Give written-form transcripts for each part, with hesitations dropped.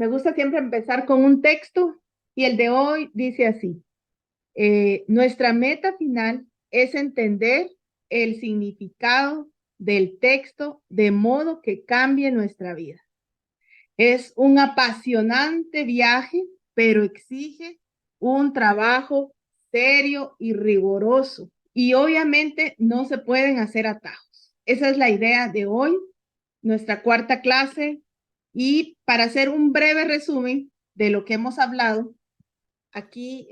Me gusta siempre empezar con un texto y el de hoy dice así: nuestra meta final es entender el significado del texto de modo que cambie nuestra vida. Es un apasionante viaje, pero exige un trabajo serio y riguroso. Y obviamente no se pueden hacer atajos. Esa es la idea de hoy, nuestra cuarta clase. Y para hacer un breve resumen de lo que hemos hablado, aquí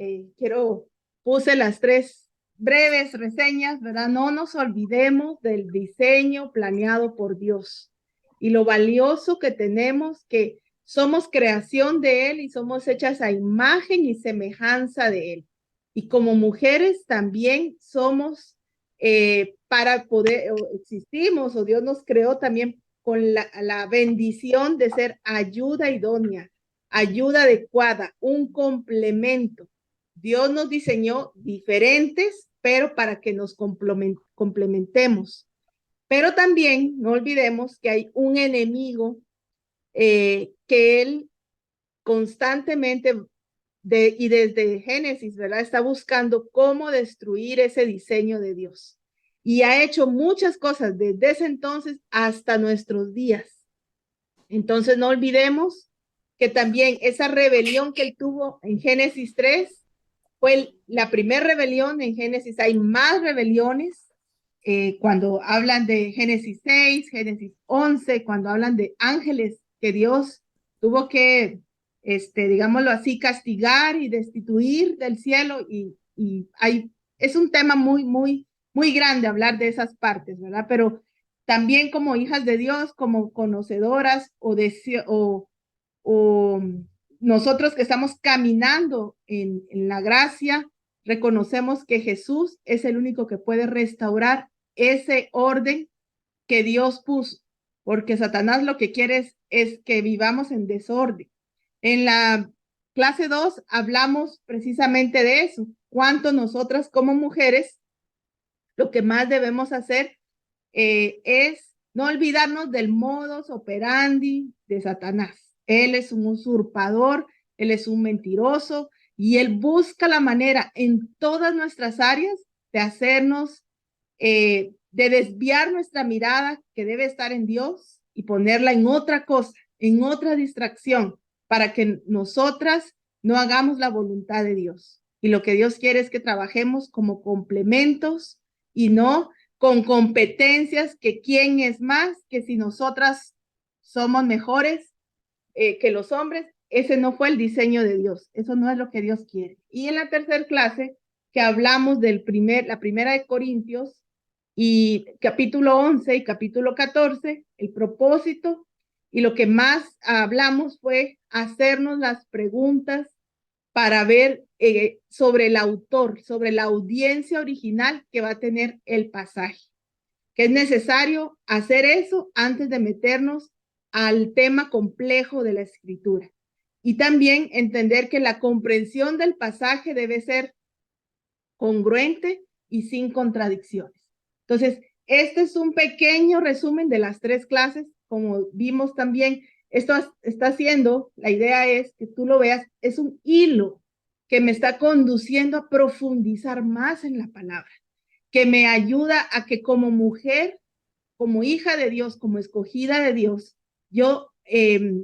puse las tres breves reseñas, ¿verdad? No nos olvidemos del diseño planeado por Dios y lo valioso que tenemos, que somos creación de Él y somos hechas a imagen y semejanza de Él. Y como mujeres también somos, para poder, o existimos, o Dios nos creó también con la bendición de ser ayuda idónea, ayuda adecuada, un complemento. Dios nos diseñó diferentes, pero para que nos complementemos. Pero también no olvidemos que hay un enemigo, que él constantemente y desde Génesis, ¿verdad? Está buscando cómo destruir ese diseño de Dios. Y ha hecho muchas cosas desde ese entonces hasta nuestros días. Entonces no olvidemos que también esa rebelión que él tuvo en Génesis 3 fue la primera rebelión. En Génesis hay más rebeliones, cuando hablan de Génesis 6, Génesis 11, cuando hablan de ángeles que Dios tuvo que, digámoslo así, castigar y destituir del cielo. Es un tema muy grande hablar de esas partes, ¿verdad? Pero también como hijas de Dios, como conocedoras o nosotros que estamos caminando en la gracia, reconocemos que Jesús es el único que puede restaurar ese orden que Dios puso, porque Satanás lo que quiere es que vivamos en desorden. En la clase 2 hablamos precisamente de eso, cuánto nosotras como mujeres lo que más debemos hacer, es no olvidarnos del modus operandi de Satanás. Él es un usurpador, él es un mentiroso y él busca la manera en todas nuestras áreas de hacernos, de desviar nuestra mirada que debe estar en Dios y ponerla en otra cosa, en otra distracción, para que nosotras no hagamos la voluntad de Dios. Y lo que Dios quiere es que trabajemos como complementos y no con competencias, que quién es más, que si nosotras somos mejores, que los hombres. Ese no fue el diseño de Dios, eso no es lo que Dios quiere. Y en la tercera clase que hablamos la primera de Corintios y capítulo 11 y capítulo 14, el propósito y lo que más hablamos fue hacernos las preguntas para ver, sobre el autor, sobre la audiencia original que va a tener el pasaje, que es necesario hacer eso antes de meternos al tema complejo de la escritura. Y también entender que la comprensión del pasaje debe ser congruente y sin contradicciones. Entonces, este es un pequeño resumen de las tres clases. Como vimos también, esto está haciendo, la idea es que tú lo veas, es un hilo que me está conduciendo a profundizar más en la palabra, que me ayuda a que como mujer, como hija de Dios, como escogida de Dios, yo,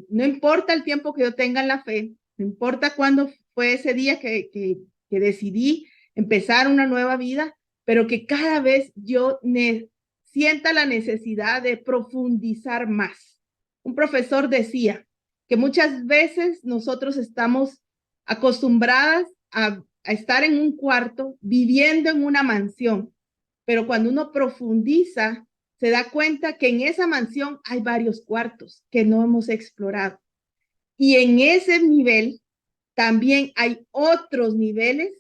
no importa el tiempo que yo tenga en la fe, no importa cuándo fue ese día que decidí empezar una nueva vida, pero que cada vez yo sienta la necesidad de profundizar más. Un profesor decía que muchas veces nosotros estamos acostumbradas a estar en un cuarto, viviendo en una mansión, pero cuando uno profundiza, se da cuenta que en esa mansión hay varios cuartos que no hemos explorado. Y en ese nivel también hay otros niveles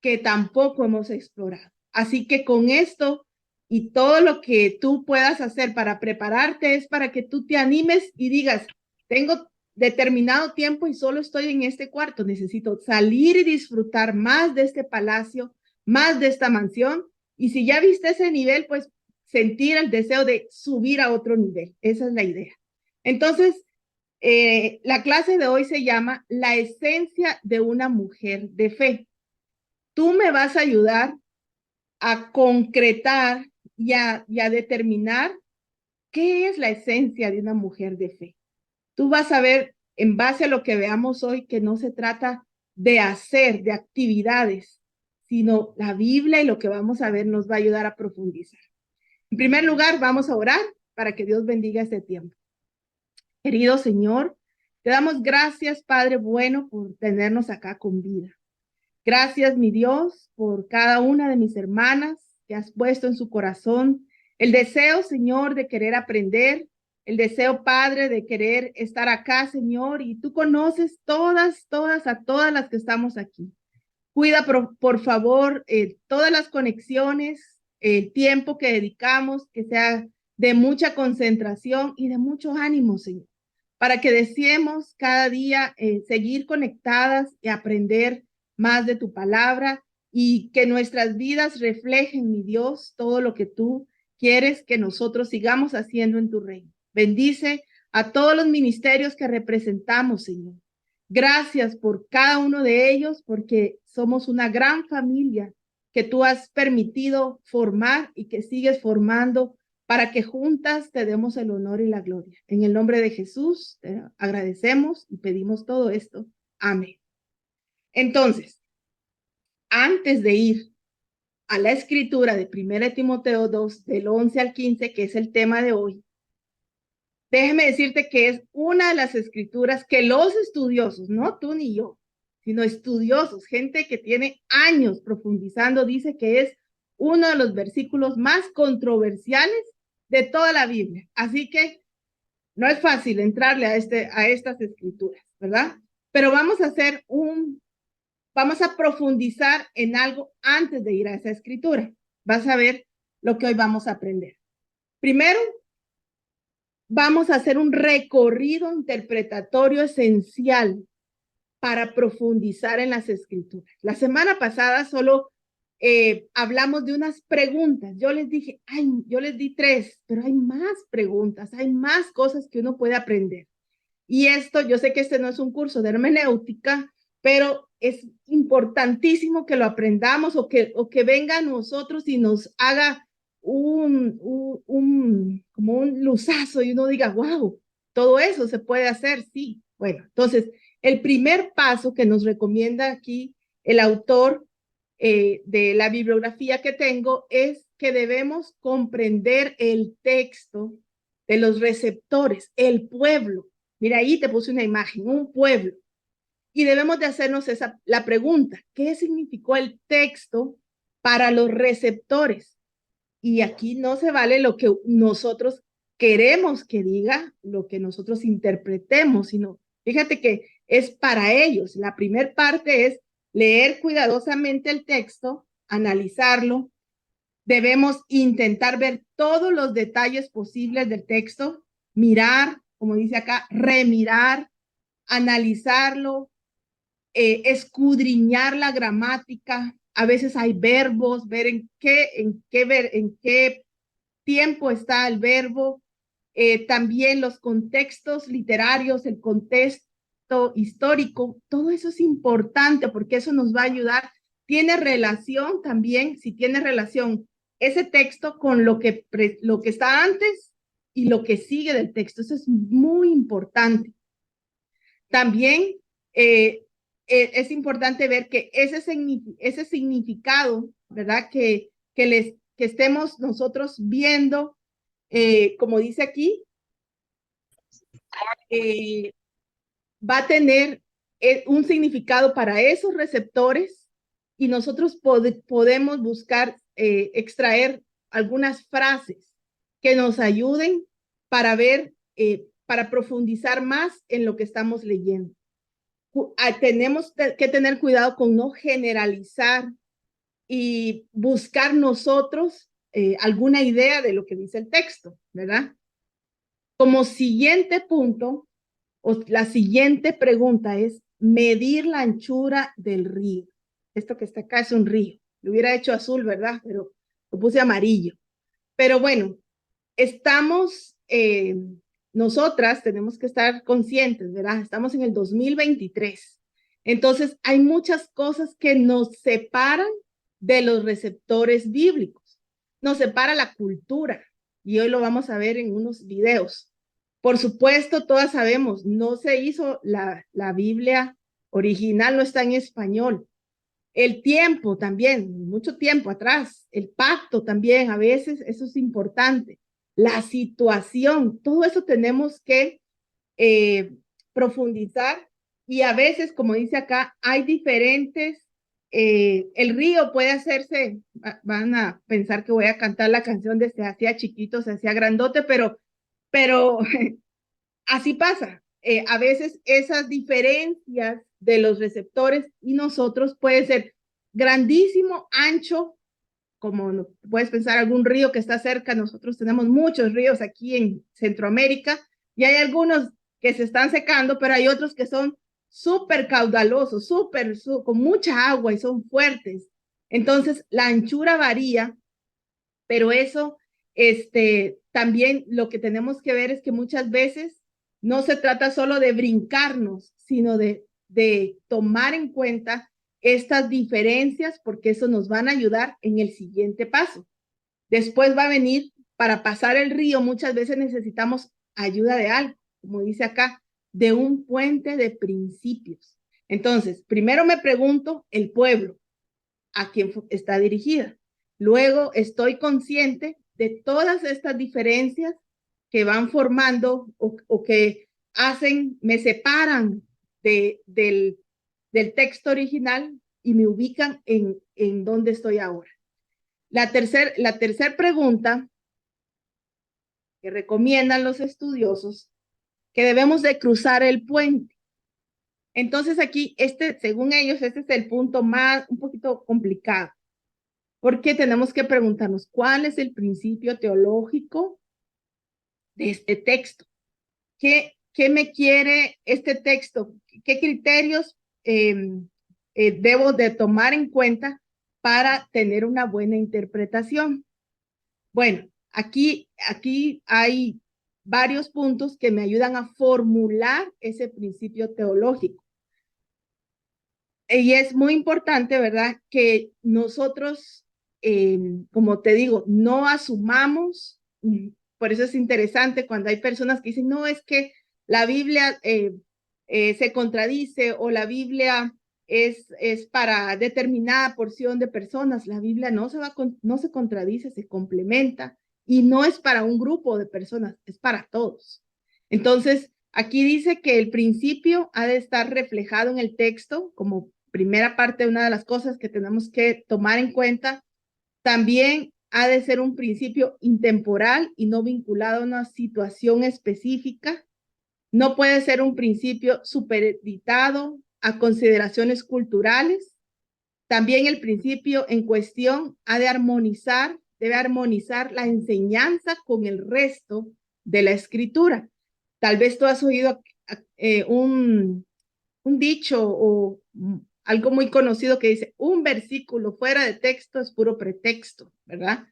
que tampoco hemos explorado. Así que con esto y todo lo que tú puedas hacer para prepararte es para que tú te animes y digas, tengo determinado tiempo y solo estoy en este cuarto, necesito salir y disfrutar más de este palacio, más de esta mansión. Y si ya viste ese nivel, pues sentir el deseo de subir a otro nivel. Esa es la idea. Entonces, La clase de hoy se llama La esencia de una mujer de fe. Tú me vas a ayudar a concretar y a determinar qué es la esencia de una mujer de fe. Tú vas a ver, en base a lo que veamos hoy, que no se trata de hacer, de actividades, sino la Biblia y lo que vamos a ver nos va a ayudar a profundizar. En primer lugar, vamos a orar para que Dios bendiga este tiempo. Querido Señor, te damos gracias, Padre bueno, por tenernos acá con vida. Gracias, mi Dios, por cada una de mis hermanas que has puesto en su corazón el deseo, Señor, de querer aprender, el deseo, Padre, de querer estar acá, Señor, y tú conoces a todas las que estamos aquí. Cuida, por favor, todas las conexiones, el tiempo que dedicamos, que sea de mucha concentración y de mucho ánimo, Señor, para que deseemos cada día seguir conectadas y aprender más de tu palabra y que nuestras vidas reflejen, mi Dios, todo lo que tú quieres que nosotros sigamos haciendo en tu reino. Bendice a todos los ministerios que representamos, Señor. Gracias por cada uno de ellos, porque somos una gran familia que tú has permitido formar y que sigues formando para que juntas te demos el honor y la gloria. En el nombre de Jesús, te agradecemos y pedimos todo esto. Amén. Entonces, antes de ir a la escritura de 1 Timoteo 2, del 11 al 15, que es el tema de hoy, déjeme decirte que es una de las escrituras que los estudiosos, no tú ni yo, sino estudiosos, gente que tiene años profundizando, dice que es uno de los versículos más controversiales de toda la Biblia. Así que no es fácil entrarle a estas escrituras, ¿verdad? Pero vamos a profundizar en algo antes de ir a esa escritura. Vas a ver lo que hoy vamos a aprender. Primero, vamos a hacer un recorrido interpretatorio esencial para profundizar en las escrituras. La semana pasada solo hablamos de unas preguntas. Yo les dije, yo les di 3, pero hay más preguntas, hay más cosas que uno puede aprender. Y esto, yo sé que este no es un curso de hermenéutica, pero es importantísimo que lo aprendamos o que venga a nosotros y nos haga como un luzazo y uno diga, wow, todo eso se puede hacer, sí. Bueno, entonces, el primer paso que nos recomienda aquí el autor de la bibliografía que tengo es que debemos comprender el texto de los receptores, el pueblo. Mira, ahí te puse una imagen, un pueblo. Y debemos de hacernos la pregunta, ¿qué significó el texto para los receptores? Y aquí no se vale lo que nosotros queremos que diga, lo que nosotros interpretemos, sino fíjate que es para ellos. La primera parte es leer cuidadosamente el texto, analizarlo. Debemos intentar ver todos los detalles posibles del texto, mirar, como dice acá, remirar, analizarlo, escudriñar la gramática. A veces hay verbos, ver en qué tiempo está el verbo. También los contextos literarios, el contexto histórico, todo eso es importante porque eso nos va a ayudar. Tiene relación también, si tiene relación ese texto con lo que está antes y lo que sigue del texto. Eso es muy importante. También es importante ver que ese significado, ¿verdad? Que estemos nosotros viendo, como dice aquí, va a tener un significado para esos receptores y nosotros podemos buscar, extraer algunas frases que nos ayuden para ver, para profundizar más en lo que estamos leyendo. Tenemos que tener cuidado con no generalizar y buscar nosotros alguna idea de lo que dice el texto, ¿verdad? Como siguiente punto, o la siguiente pregunta es medir la anchura del río. Esto que está acá es un río. Lo hubiera hecho azul, ¿verdad? Pero lo puse amarillo. Pero bueno, estamos nosotras tenemos que estar conscientes, ¿verdad? Estamos en el 2023. Entonces, hay muchas cosas que nos separan de los receptores bíblicos. Nos separa la cultura, y hoy lo vamos a ver en unos videos. Por supuesto, todas sabemos, no se hizo la Biblia original, no está en español. El tiempo también, mucho tiempo atrás, el pacto también, a veces eso es importante. La situación, todo eso tenemos que profundizar, y a veces, como dice acá, hay diferentes, el río puede hacerse, van a pensar que voy a cantar la canción de se hacía chiquito, se hacía grandote, pero así pasa. A veces esas diferencias de los receptores y nosotros puede ser grandísimo, ancho, como puedes pensar algún río que está cerca. Nosotros tenemos muchos ríos aquí en Centroamérica y hay algunos que se están secando, pero hay otros que son súper caudalosos, con mucha agua y son fuertes. Entonces la anchura varía, pero eso, también lo que tenemos que ver es que muchas veces no se trata solo de brincarnos, sino de tomar en cuenta estas diferencias, porque eso nos van a ayudar en el siguiente paso. Después va a venir, para pasar el río, muchas veces necesitamos ayuda de algo, como dice acá, de un puente de principios. Entonces, primero me pregunto el pueblo, a quién está dirigida. Luego estoy consciente de todas estas diferencias que van formando o que hacen, me separan del texto original y me ubican en dónde estoy ahora. La tercer pregunta que recomiendan los estudiosos, que debemos de cruzar el puente. Entonces aquí, según ellos, este es el punto más, un poquito complicado, porque tenemos que preguntarnos cuál es el principio teológico de este texto. ¿Qué me quiere este texto? ¿Qué criterios debo de tomar en cuenta para tener una buena interpretación? Bueno, aquí hay varios puntos que me ayudan a formular ese principio teológico. Y es muy importante, ¿verdad?, que nosotros, como te digo, no asumamos. Por eso es interesante cuando hay personas que dicen, no, es que la Biblia se contradice, o la Biblia es para determinada porción de personas. La Biblia no se contradice, se complementa, y no es para un grupo de personas, es para todos. Entonces, aquí dice que el principio ha de estar reflejado en el texto como primera parte. Una de las cosas que tenemos que tomar en cuenta. También ha de ser un principio intemporal y no vinculado a una situación específica. No puede ser un principio supeditado a consideraciones culturales. También el principio en cuestión debe armonizar la enseñanza con el resto de la escritura. Tal vez tú has oído un dicho o algo muy conocido que dice, un versículo fuera de texto es puro pretexto, ¿verdad?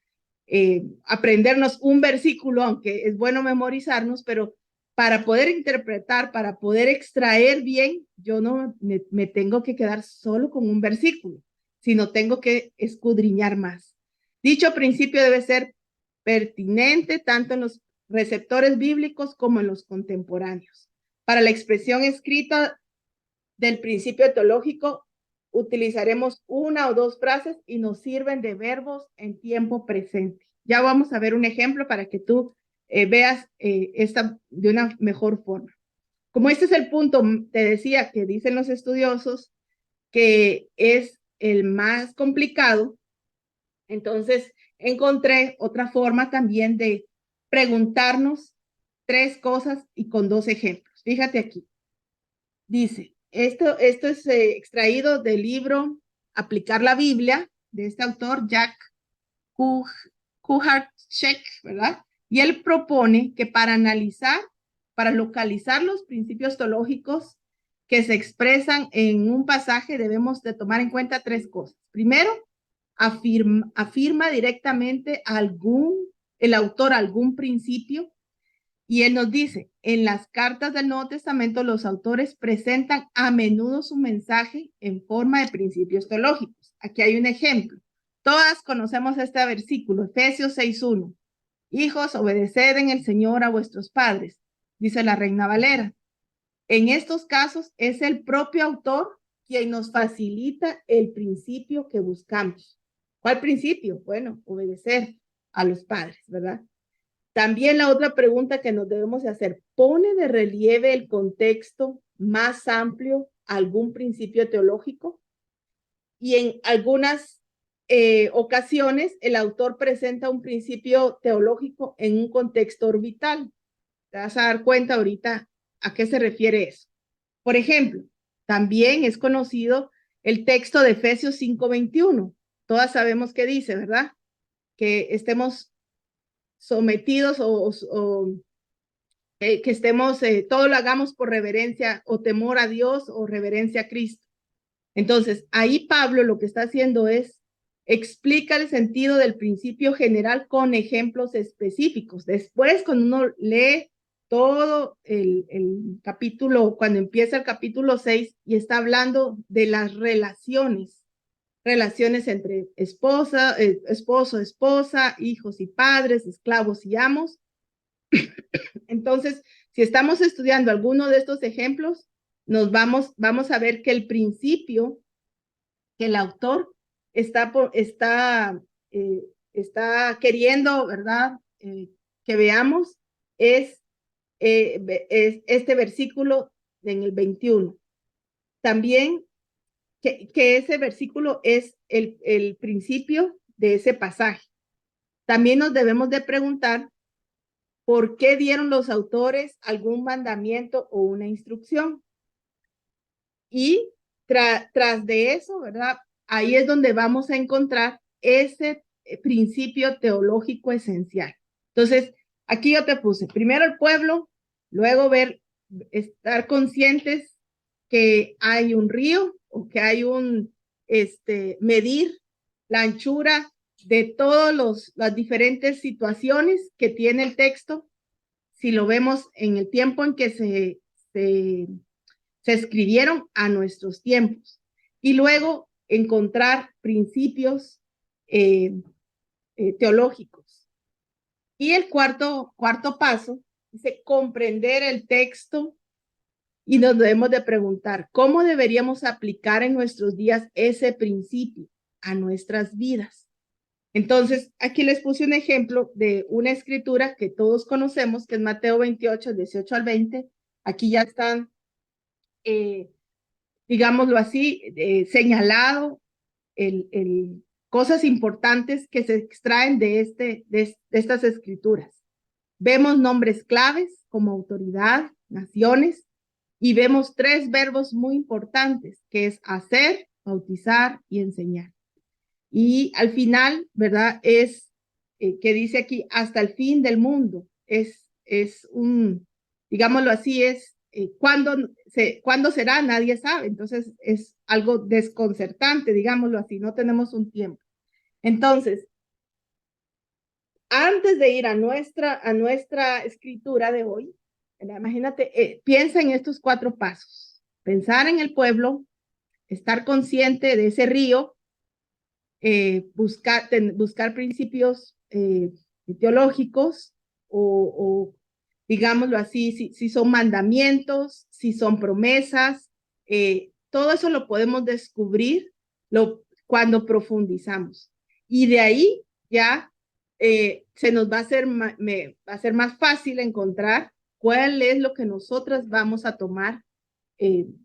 Aprendernos un versículo, aunque es bueno memorizarnos, pero para poder interpretar, para poder extraer bien, yo no me tengo que quedar solo con un versículo, sino tengo que escudriñar más. Dicho principio debe ser pertinente tanto en los receptores bíblicos como en los contemporáneos. Para la expresión escrita del principio teológico, utilizaremos una o dos frases y nos sirven de verbos en tiempo presente. Ya vamos a ver un ejemplo para que tú veas esta de una mejor forma. Como este es el punto, te decía, que dicen los estudiosos que es el más complicado, entonces encontré otra forma también de preguntarnos tres cosas y con dos ejemplos. Fíjate aquí. Dice, esto es extraído del libro Aplicar la Biblia, de este autor, Jack Kuharchek, ¿verdad? Y él propone que para localizar los principios teológicos que se expresan en un pasaje, debemos de tomar en cuenta tres cosas. Primero, afirma directamente el autor algún principio, Y él nos dice, en las cartas del Nuevo Testamento los autores presentan a menudo su mensaje en forma de principios teológicos. Aquí hay un ejemplo. Todas conocemos este versículo, Efesios 6:1. Hijos, obedeced en el Señor a vuestros padres, dice la Reina Valera. En estos casos es el propio autor quien nos facilita el principio que buscamos. ¿Cuál principio? Bueno, obedecer a los padres, ¿verdad? También la otra pregunta que nos debemos hacer, ¿pone de relieve el contexto más amplio algún principio teológico? Y en algunas ocasiones el autor presenta un principio teológico en un contexto orbital. Te vas a dar cuenta ahorita a qué se refiere eso. Por ejemplo, también es conocido el texto de Efesios 5:21. Todas sabemos qué dice, ¿verdad? Que estemos sometidos que estemos, todo lo hagamos por reverencia o temor a Dios o reverencia a Cristo. Entonces, ahí Pablo lo que está haciendo es explica el sentido del principio general con ejemplos específicos. Después, cuando uno lee todo el capítulo, cuando empieza el capítulo 6 y está hablando de las relaciones entre esposo, esposa, hijos y padres, esclavos y amos. Entonces, si estamos estudiando alguno de estos ejemplos, vamos a ver que el principio que el autor está queriendo, ¿verdad? Que veamos es este versículo en el 21. También que ese versículo es el principio de ese pasaje. También nos debemos de preguntar por qué dieron los autores algún mandamiento o una instrucción. Y tras de eso, ¿verdad? Ahí es donde vamos a encontrar ese principio teológico esencial. Entonces, aquí yo te puse primero el pueblo, luego estar conscientes que hay un río o que hay medir la anchura de todas las diferentes situaciones que tiene el texto. Si lo vemos en el tiempo en que se escribieron a nuestros tiempos. Y luego encontrar principios teológicos. Y el cuarto paso dice comprender el texto y nos debemos de preguntar cómo deberíamos aplicar en nuestros días ese principio a nuestras vidas. Entonces, aquí les puse un ejemplo de una escritura que todos conocemos, que es Mateo 28, 18 al 20. Aquí ya están digámoslo así, señalado cosas importantes que se extraen de estas escrituras. Vemos nombres claves como autoridad, naciones, y vemos 3 verbos muy importantes, que es hacer, bautizar y enseñar. Y al final, ¿verdad? Es que dice aquí, hasta el fin del mundo. Es digámoslo así, es ¿cuándo será? Nadie sabe. Entonces es algo desconcertante, digámoslo así, no tenemos un tiempo. Entonces, antes de ir a nuestra escritura de hoy, imagínate, piensa en estos 4 pasos. Pensar en el pueblo, estar consciente de ese río, buscar principios teológicos o digámoslo así, si son mandamientos, si son promesas, todo eso lo podemos descubrir cuando profundizamos. Y de ahí ya se nos va a ser más fácil encontrar cuál es lo que nosotras vamos a tomar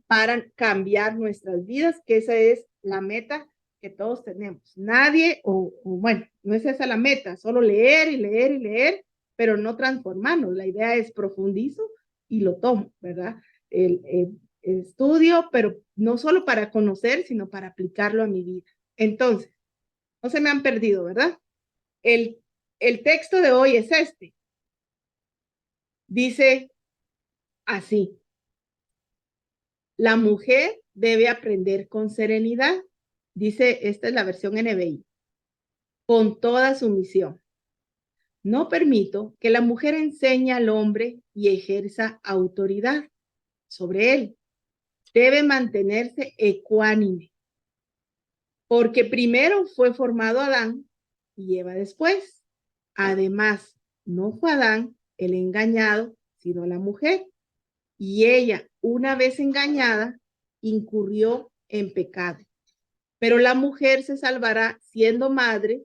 para cambiar nuestras vidas, que esa es la meta que todos tenemos. Nadie, bueno, no es esa la meta, solo leer y leer y leer, pero no transformarnos. La idea es profundizo y lo tomo, ¿verdad? El estudio, pero no solo para conocer, sino para aplicarlo a mi vida. Entonces, no se me han perdido, ¿verdad? El texto de hoy es este. Dice así: la mujer debe aprender con serenidad, dice, esta es la versión NBI, con toda sumisión. No permito que la mujer enseñe al hombre y ejerza autoridad sobre él. Debe mantenerse ecuánime, porque primero fue formado Adán y Eva después. Además, no fue Adán el engañado, sino la mujer. Y ella, una vez engañada, incurrió en pecado. Pero la mujer se salvará siendo madre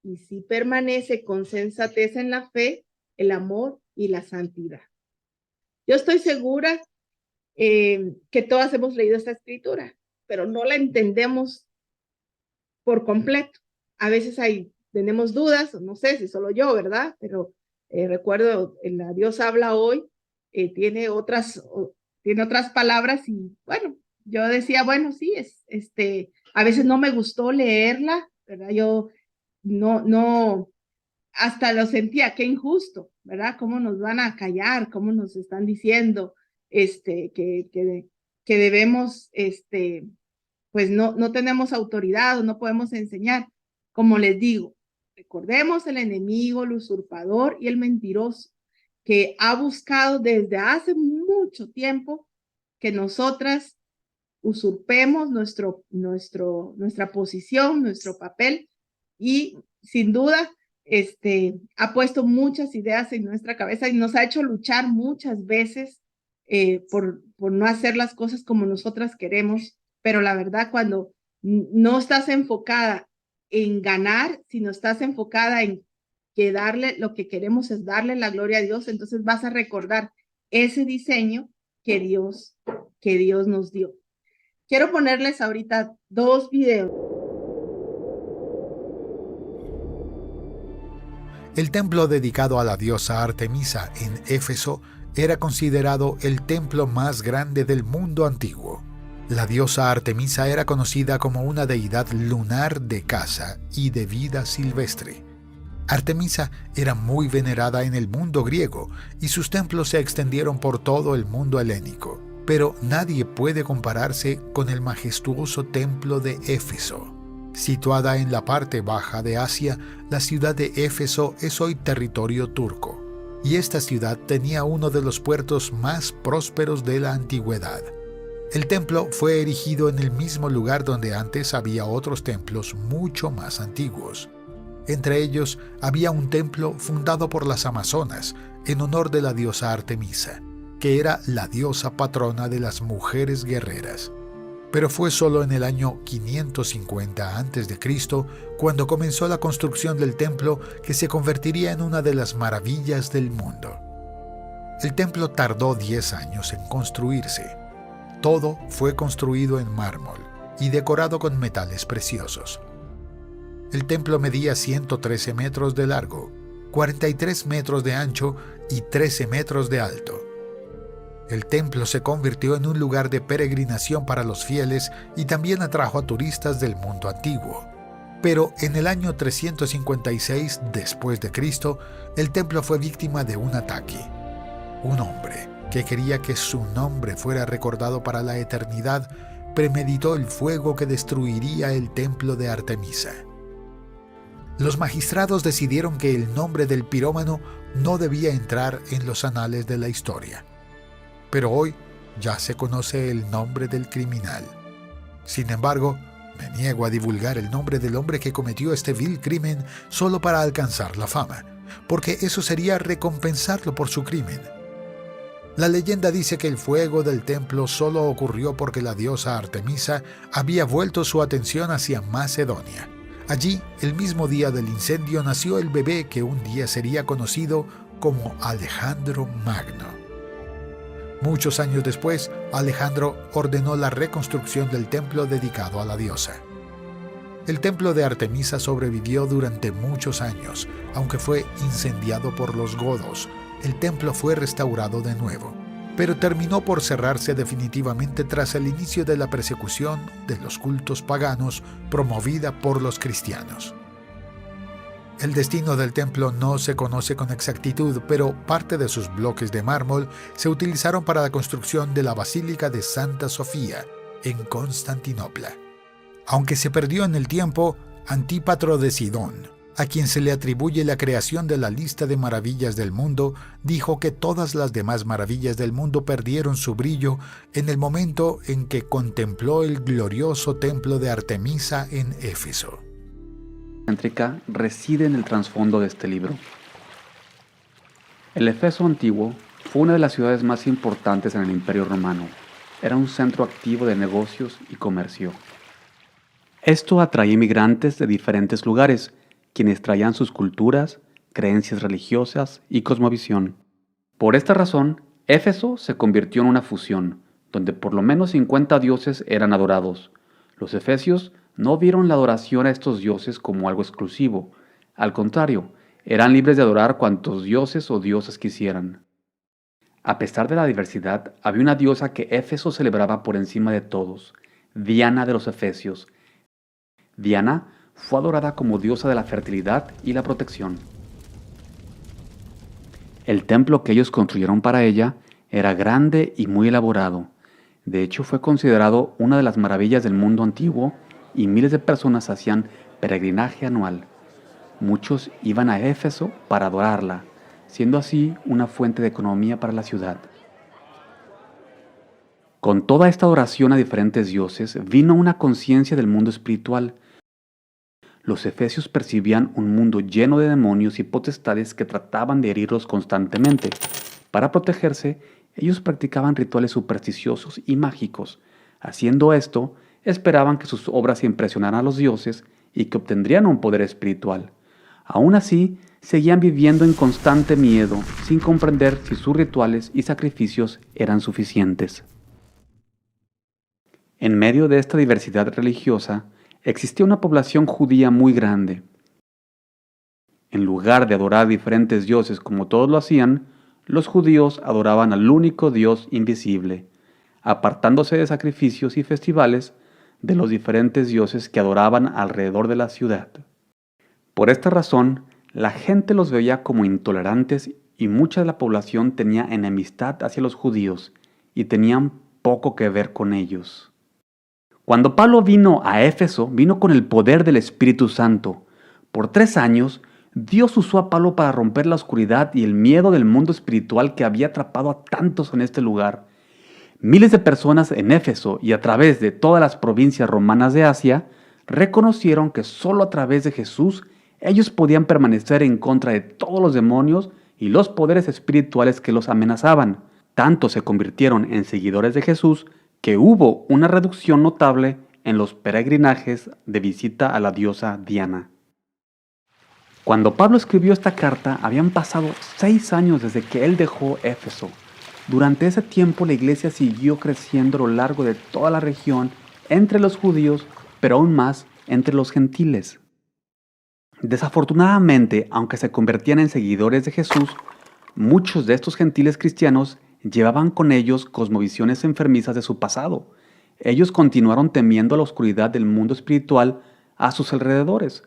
y si permanece con sensatez en la fe, el amor y la santidad. Yo estoy segura que todas hemos leído esta escritura, pero no la entendemos por completo. A veces tenemos dudas, no sé si solo yo, ¿verdad? Pero recuerdo, la Dios habla hoy, tiene otras palabras y bueno, yo decía, bueno, sí, a veces no me gustó leerla, ¿verdad? Yo no, hasta lo sentía, qué injusto, ¿verdad? ¿Cómo nos van a callar? ¿Cómo nos están diciendo que debemos, pues no tenemos autoridad o no podemos enseñar? Como les digo, recordemos el enemigo, el usurpador y el mentiroso, que ha buscado desde hace mucho tiempo que nosotras usurpemos nuestra posición, nuestro papel, y sin duda ha puesto muchas ideas en nuestra cabeza y nos ha hecho luchar muchas veces por no hacer las cosas como nosotras queremos, pero la verdad cuando no estás enfocada en ganar, sino estás enfocada en que lo que queremos es darle la gloria a Dios, entonces vas a recordar ese diseño que Dios nos dio. Quiero ponerles ahorita 2 videos. El templo dedicado a la diosa Artemisa en Éfeso era considerado el templo más grande del mundo antiguo. La diosa Artemisa era conocida como una deidad lunar de caza y de vida silvestre. Artemisa era muy venerada en el mundo griego y sus templos se extendieron por todo el mundo helénico, pero nadie puede compararse con el majestuoso templo de Éfeso. Situada en la parte baja de Asia, la ciudad de Éfeso es hoy territorio turco, y esta ciudad tenía uno de los puertos más prósperos de la antigüedad. El templo fue erigido en el mismo lugar donde antes había otros templos mucho más antiguos. Entre ellos había un templo fundado por las amazonas en honor de la diosa Artemisa, que era la diosa patrona de las mujeres guerreras. Pero fue solo en el año 550 a.C. cuando comenzó la construcción del templo que se convertiría en una de las maravillas del mundo. El templo tardó 10 años en construirse. Todo fue construido en mármol y decorado con metales preciosos. El templo medía 113 metros de largo, 43 metros de ancho y 13 metros de alto. El templo se convirtió en un lugar de peregrinación para los fieles y también atrajo a turistas del mundo antiguo. Pero en el año 356 después de Cristo, el templo fue víctima de un ataque. Un hombre que quería que su nombre fuera recordado para la eternidad premeditó el fuego que destruiría el templo de Artemisa. Los magistrados decidieron que el nombre del pirómano no debía entrar en los anales de la historia. Pero hoy ya se conoce el nombre del criminal. Sin embargo, me niego a divulgar el nombre del hombre que cometió este vil crimen solo para alcanzar la fama, porque eso sería recompensarlo por su crimen. La leyenda dice que el fuego del templo solo ocurrió porque la diosa Artemisa había vuelto su atención hacia Macedonia. Allí, el mismo día del incendio, nació el bebé que un día sería conocido como Alejandro Magno. Muchos años después, Alejandro ordenó la reconstrucción del templo dedicado a la diosa. El templo de Artemisa sobrevivió durante muchos años, aunque fue incendiado por los godos. El templo fue restaurado de nuevo, pero terminó por cerrarse definitivamente tras el inicio de la persecución de los cultos paganos promovida por los cristianos. El destino del templo no se conoce con exactitud, pero parte de sus bloques de mármol se utilizaron para la construcción de la Basílica de Santa Sofía en Constantinopla. Aunque se perdió en el tiempo, Antípatro de Sidón, a quien se le atribuye la creación de la lista de maravillas del mundo, dijo que todas las demás maravillas del mundo perdieron su brillo en el momento en que contempló el glorioso templo de Artemisa en Éfeso. Céntrica reside en el trasfondo de este libro. El Éfeso antiguo fue una de las ciudades más importantes en el Imperio Romano. Era un centro activo de negocios y comercio. Esto atraía inmigrantes de diferentes lugares, quienes traían sus culturas, creencias religiosas y cosmovisión. Por esta razón, Éfeso se convirtió en una fusión, donde por lo menos 50 dioses eran adorados. Los efesios no vieron la adoración a estos dioses como algo exclusivo. Al contrario, eran libres de adorar cuantos dioses o diosas quisieran. A pesar de la diversidad, había una diosa que Éfeso celebraba por encima de todos, Diana de los Efesios. Diana fue adorada como diosa de la fertilidad y la protección. El templo que ellos construyeron para ella era grande y muy elaborado. De hecho, fue considerado una de las maravillas del mundo antiguo y miles de personas hacían peregrinaje anual. Muchos iban a Éfeso para adorarla, siendo así una fuente de economía para la ciudad. Con toda esta adoración a diferentes dioses, vino una conciencia del mundo espiritual. Los efesios percibían un mundo lleno de demonios y potestades que trataban de herirlos constantemente. Para protegerse, ellos practicaban rituales supersticiosos y mágicos. Haciendo esto, esperaban que sus obras impresionaran a los dioses y que obtendrían un poder espiritual. Aún así, seguían viviendo en constante miedo, sin comprender si sus rituales y sacrificios eran suficientes. En medio de esta diversidad religiosa, existía una población judía muy grande. En lugar de adorar diferentes dioses como todos lo hacían, los judíos adoraban al único Dios invisible, apartándose de sacrificios y festivales de los diferentes dioses que adoraban alrededor de la ciudad. Por esta razón, la gente los veía como intolerantes y mucha de la población tenía enemistad hacia los judíos y tenían poco que ver con ellos. Cuando Pablo vino a Éfeso, vino con el poder del Espíritu Santo. Por 3 años, Dios usó a Pablo para romper la oscuridad y el miedo del mundo espiritual que había atrapado a tantos en este lugar. Miles de personas en Éfeso y a través de todas las provincias romanas de Asia reconocieron que solo a través de Jesús ellos podían permanecer en contra de todos los demonios y los poderes espirituales que los amenazaban. Tanto se convirtieron en seguidores de Jesús que hubo una reducción notable en los peregrinajes de visita a la diosa Diana. Cuando Pablo escribió esta carta, habían pasado 6 años desde que él dejó Éfeso. Durante ese tiempo la iglesia siguió creciendo a lo largo de toda la región entre los judíos, pero aún más entre los gentiles. Desafortunadamente, aunque se convertían en seguidores de Jesús, muchos de estos gentiles cristianos llevaban con ellos cosmovisiones enfermizas de su pasado. Ellos continuaron temiendo la oscuridad del mundo espiritual a sus alrededores.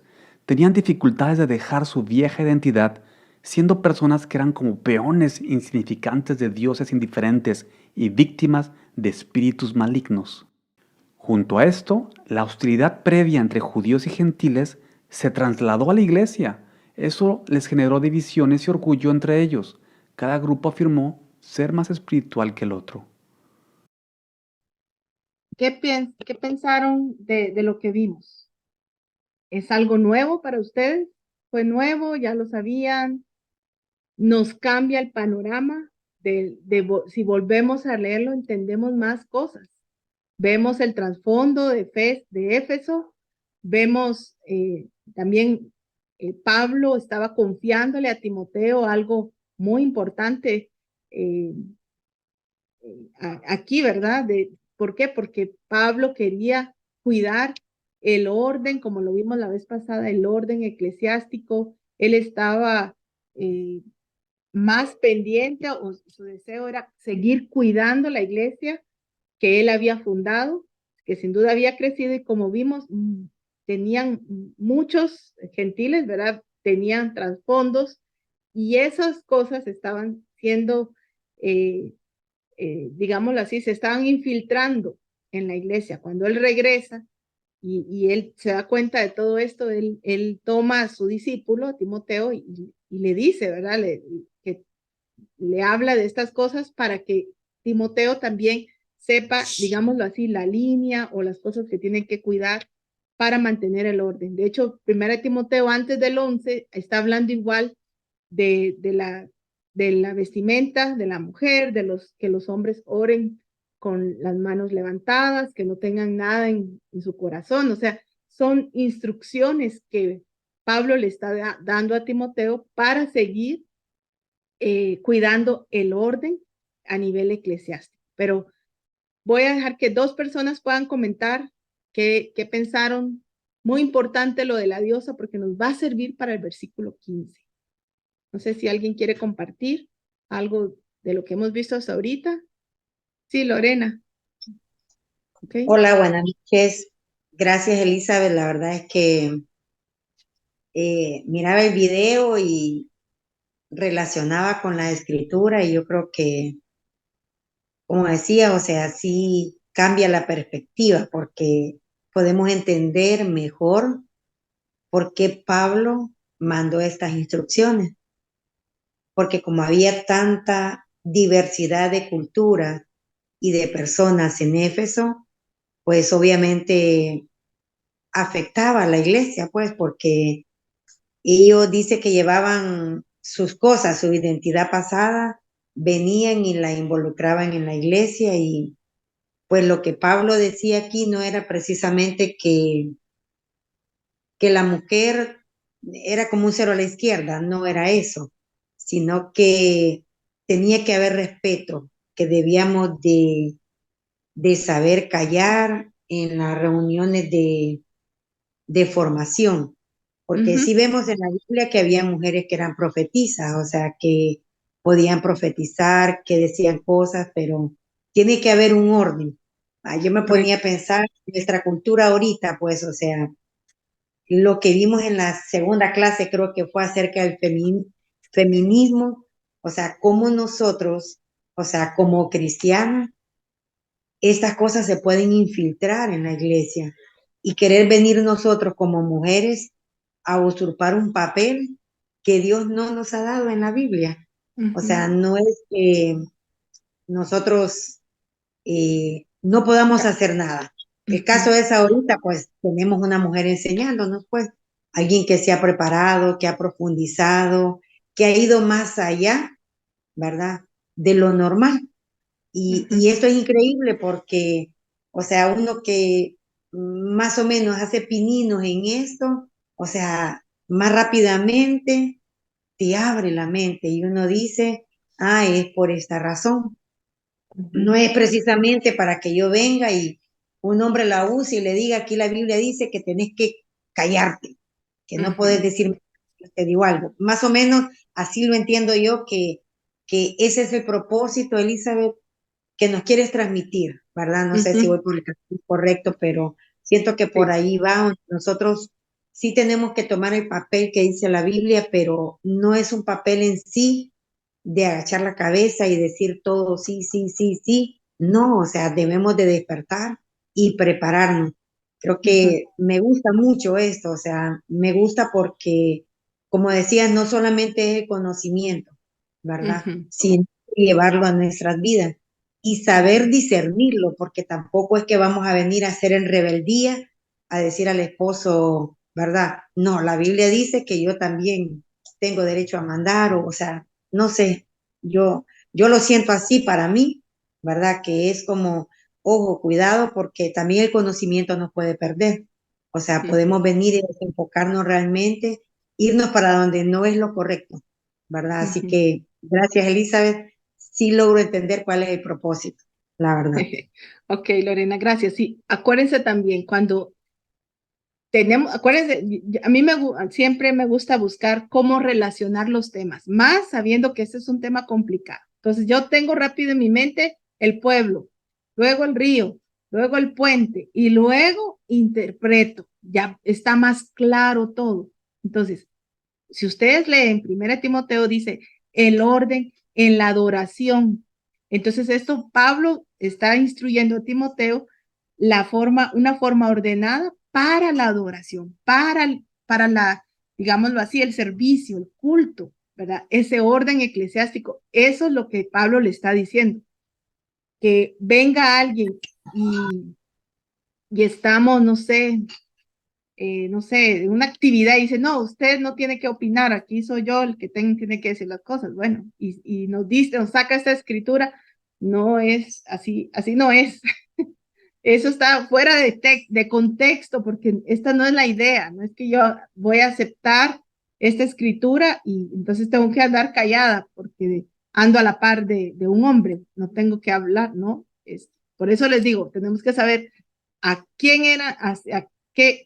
Tenían dificultades de dejar su vieja identidad, siendo personas que eran como peones insignificantes de dioses indiferentes y víctimas de espíritus malignos. Junto a esto, la hostilidad previa entre judíos y gentiles se trasladó a la iglesia. Eso les generó divisiones y orgullo entre ellos. Cada grupo afirmó ser más espiritual que el otro. ¿Qué pensaron de lo que vimos? ¿Es algo nuevo para ustedes? ¿Fue nuevo? ¿Ya lo sabían? ¿Nos cambia el panorama? Si volvemos a leerlo, entendemos más cosas. Vemos el trasfondo de Éfeso, vemos también Pablo estaba confiándole a Timoteo algo muy importante aquí, ¿verdad? ¿Por qué? Porque Pablo quería cuidar el orden, como lo vimos la vez pasada, el orden eclesiástico. Él estaba más pendiente, o su deseo era seguir cuidando la iglesia que él había fundado, que sin duda había crecido y como vimos, tenían muchos gentiles, ¿verdad? Tenían trasfondos y esas cosas estaban siendo, digámoslo así, se estaban infiltrando en la iglesia. Cuando él regresa y él se da cuenta de todo esto, él toma a su discípulo, a Timoteo, y le dice, ¿verdad? Que le habla de estas cosas para que Timoteo también sepa, digámoslo así, la línea o las cosas que tienen que cuidar para mantener el orden. De hecho, 1 Timoteo antes del 11 está hablando igual de la vestimenta de la mujer, que los hombres oren con las manos levantadas, que no tengan nada en su corazón. O sea, son instrucciones que Pablo le está dando a Timoteo para seguir cuidando el orden a nivel eclesiástico. Pero voy a dejar que 2 personas puedan comentar qué pensaron. Muy importante lo de la diosa porque nos va a servir para el versículo 15. No sé si alguien quiere compartir algo de lo que hemos visto hasta ahorita. Sí, Lorena. Okay. Hola, buenas noches. Gracias, Elizabeth. La verdad es que miraba el video y relacionaba con la escritura y yo creo que, como decía, o sea, sí cambia la perspectiva porque podemos entender mejor por qué Pablo mandó estas instrucciones. Porque como había tanta diversidad de culturas y de personas en Éfeso, pues obviamente afectaba a la iglesia, pues, porque ellos dice que llevaban sus cosas, su identidad pasada, venían y la involucraban en la iglesia y pues lo que Pablo decía aquí no era precisamente que la mujer era como un cero a la izquierda, no era eso, sino que tenía que haber respeto, que debíamos de saber callar en las reuniones de formación, porque sí vemos en la Biblia que había mujeres que eran profetisas, o sea, que podían profetizar, que decían cosas, pero tiene que haber un orden. Yo me ponía a pensar en nuestra cultura ahorita, pues, o sea, lo que vimos en la segunda clase creo que fue acerca del feminismo, o sea, cómo nosotros, o sea, como cristianos, estas cosas se pueden infiltrar en la iglesia y querer venir nosotros como mujeres a usurpar un papel que Dios no nos ha dado en la Biblia. O sea, no es que nosotros no podamos hacer nada. El caso es ahorita, pues tenemos una mujer enseñándonos, pues alguien que se ha preparado, que ha profundizado, que ha ido más allá, ¿verdad? De lo normal. Y esto es increíble porque, o sea, uno que más o menos hace pininos en esto, o sea, más rápidamente te abre la mente y uno dice, ah, es por esta razón. No es precisamente para que yo venga y un hombre la use y le diga, aquí la Biblia dice que tenés que callarte, que no podés decir, te digo algo. Más o menos así lo entiendo yo, que ese es el propósito, Elizabeth, que nos quieres transmitir, ¿verdad? No sé si voy por el camino correcto, pero siento que por ahí va. Nosotros sí tenemos que tomar el papel que dice la Biblia, pero no es un papel en sí de agachar la cabeza y decir todo sí, sí, sí, sí. No, o sea, debemos de despertar y prepararnos. Creo que me gusta mucho esto, o sea, me gusta porque, como decía, no solamente es el conocimiento, ¿verdad? Sino llevarlo a nuestras vidas y saber discernirlo, porque tampoco es que vamos a venir a hacer en rebeldía, a decir al esposo, ¿verdad? No, la Biblia dice que yo también tengo derecho a mandar, o sea, no sé, yo lo siento así para mí, ¿verdad? Que es como, ojo, cuidado, porque también el conocimiento nos puede perder. O sea, podemos venir y desenfocarnos realmente, irnos para donde no es lo correcto, ¿verdad? Así que gracias, Elizabeth. Sí logro entender cuál es el propósito, la verdad. Ok, Lorena, gracias. Sí, acuérdense también, cuando acuérdense, a mí siempre me gusta buscar cómo relacionar los temas, más sabiendo que este es un tema complicado. Entonces, yo tengo rápido en mi mente el pueblo, luego el río, luego el puente y luego interpreto. Ya está más claro todo. Entonces, si ustedes leen 1 Timoteo, dice el orden en la adoración. Entonces, esto Pablo está instruyendo a Timoteo una forma ordenada para la adoración, para la, digámoslo así, el servicio, el culto, ¿verdad? Ese orden eclesiástico. Eso es lo que Pablo le está diciendo. Que venga alguien y estamos, no sé, en una actividad y dice, no, usted no tiene que opinar, aquí soy yo el que tiene que decir las cosas. Bueno, y nos dice, nos saca esta escritura, no es así, así no es. Eso está fuera de contexto, porque esta no es la idea, no es que yo voy a aceptar esta escritura y entonces tengo que andar callada porque ando a la par de un hombre, no tengo que hablar, ¿no? Por eso les digo, tenemos que saber a quién era,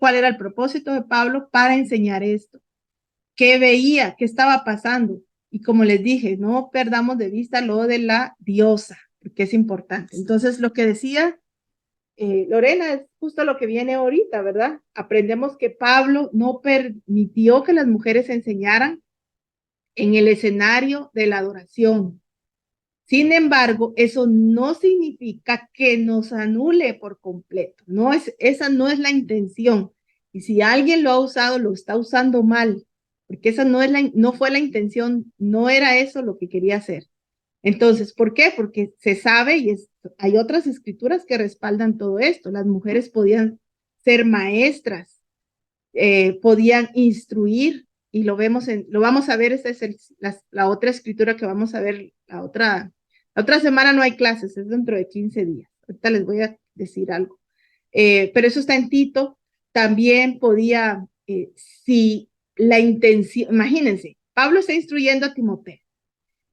cuál era el propósito de Pablo para enseñar esto, qué veía, qué estaba pasando. Y como les dije, no perdamos de vista lo de la diosa, porque es importante. Entonces, lo que decía Lorena es justo lo que viene ahorita, ¿verdad? Aprendemos que Pablo no permitió que las mujeres enseñaran en el escenario de la adoración. Sin embargo, eso no significa que nos anule por completo. Esa no es la intención. Y si alguien lo ha usado, lo está usando mal, porque esa no fue la intención, no era eso lo que quería hacer. Entonces, ¿por qué? Porque se sabe y hay otras escrituras que respaldan todo esto. Las mujeres podían ser maestras, podían instruir, y lo vamos a ver, esta es la otra escritura que vamos a ver, la otra semana no hay clases, es dentro de 15 días. Ahorita les voy a decir algo. Pero eso está en Tito. También podía, si la intención, imagínense, Pablo está instruyendo a Timoteo.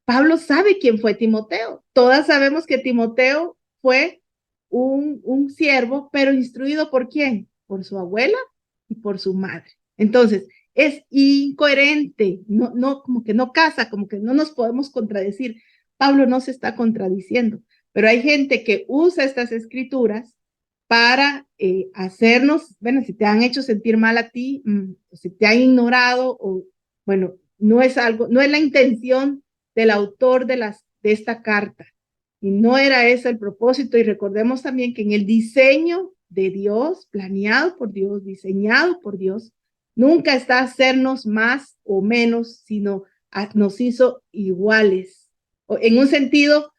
Pablo sabe quién fue Timoteo. Todas sabemos que Timoteo fue un siervo, pero instruido por quién? Por su abuela y por su madre. Entonces, es incoherente, no, como que no casa, como que no nos podemos contradecir. Pablo no se está contradiciendo, pero hay gente que usa estas escrituras para hacernos, bueno, si te han hecho sentir mal a ti, si te han ignorado, o bueno, no es la intención del autor de esta carta. Y no era ese el propósito. Y recordemos también que en el diseño de Dios, planeado por Dios, diseñado por Dios, nunca está hacernos más o menos, sino nos hizo iguales. En un sentido,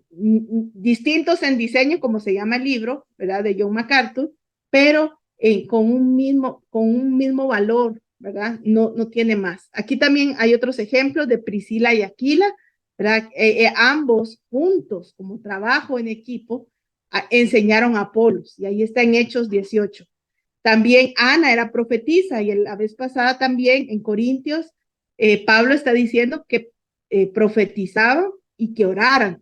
distintos en diseño, como se llama el libro, ¿verdad? De John MacArthur, pero con un mismo valor, ¿verdad? No tiene más. Aquí también hay otros ejemplos de Priscila y Aquila, ¿verdad? Ambos juntos, como trabajo en equipo, enseñaron a Apolos, y ahí está en Hechos 18. También Ana era profetisa, y la vez pasada también en Corintios, Pablo está diciendo que profetizaban y que oraran.